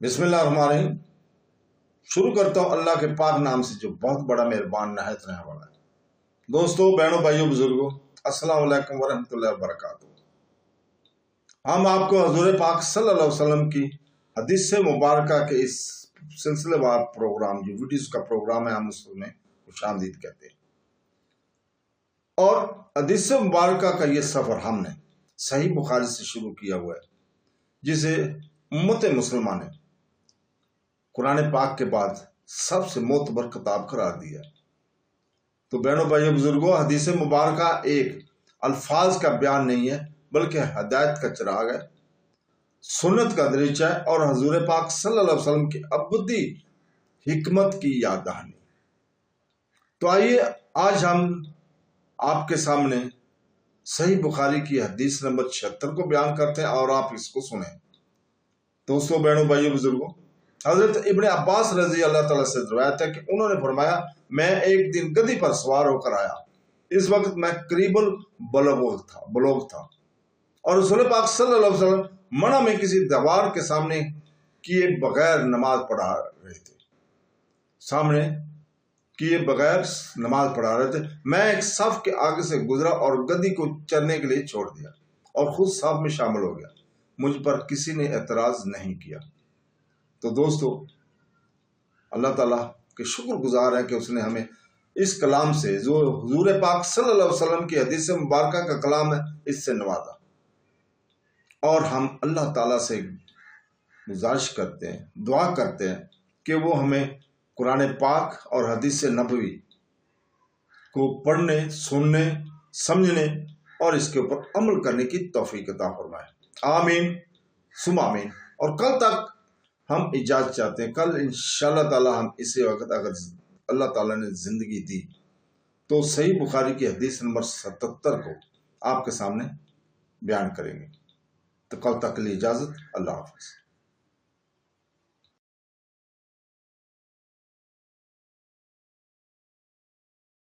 बिस्मिल्लाहिर्रहमानिर्रहीम। शुरू करता हूँ अल्लाह के पाक नाम से जो बहुत बड़ा मेहरबान नहायत रहने वाला है। दोस्तों, बहनों, भाइयों, बुजुर्गों, अस्सलाम वालेकुम वरहमतुल्लाहि वबरकातुहू। हम आपको हजूर पाक सल्लल्लाहु अलैहि वसल्लम की हदीस मुबारक के इस सिलसिलेवार प्रोग्राम, जो वीडियोस का प्रोग्राम है, हम उसमें खुशामदीद कहते हैं। और हदीस मुबारक का ये सफ़र हमने सही बुखारी से शुरू किया हुआ है, जिसे उम्मत मुसलमान ने कुरान पाक के बाद सबसे मोतबर किताब करार दिया। तो बहनों, भाइयों, बुजुर्गों, हदीस मुबारक एक अल्फाज का बयान नहीं है, बल्कि हदायत का चिराग है, सुन्नत का दरीचा है और हजूर पाक सल्लल्लाहु अलैहि वसल्लम की अबदी हिकमत की याद दहानी। तो आइए आज हम आपके सामने सही बुखारी की हदीस नंबर 76 को बयान करते हैं और आप इसको सुने। दोस्तों, बहनों, भाइयों, बुजुर्गों, हजरत इब्न अब्बास रजी अल्लाह ताला से रिवायत है कि उन्होंने फरमाया, मैं एक दिन गधी पर सवार होकर आया। इस वक्त मैं करीबुल बलोग था और रसूल पाक सल्लल्लाहु अलैहि वसल्लम मना में किसी दीवार के सामने किए बगैर नमाज पढ़ा रहे थे। मैं एक सफ के आगे से गुजरा और गधी को चरने के लिए छोड़ दिया और खुद सफ में शामिल हो गया। मुझ पर किसी ने एतराज नहीं किया। तो दोस्तों, अल्लाह ताला के शुक्रगुजार है कि उसने हमें इस कलाम से, जो हुजूर पाक सल्लल्लाहु अलैहि वसल्लम की हदीस मुबारक का कलाम है, इससे नवाजा। और हम अल्लाह ताला से गुजारिश करते हैं, दुआ करते हैं कि वो हमें कुरान पाक और हदीस नबवी को पढ़ने, सुनने, समझने और इसके ऊपर अमल करने की तौफीक अता फरमाए। आमीन सुम आमीन। और कल तक हम इजाज़त चाहते हैं। कल इंशाअल्लाह ताला हम इसी वक्त, अगर अल्लाह ताला ने ज़िंदगी दी, तो सही बुखारी की हदीस नंबर 77 को आपके सामने बयान करेंगे। तो कल तक के लिए इजाज़त। अल्लाह हाफ़िज़।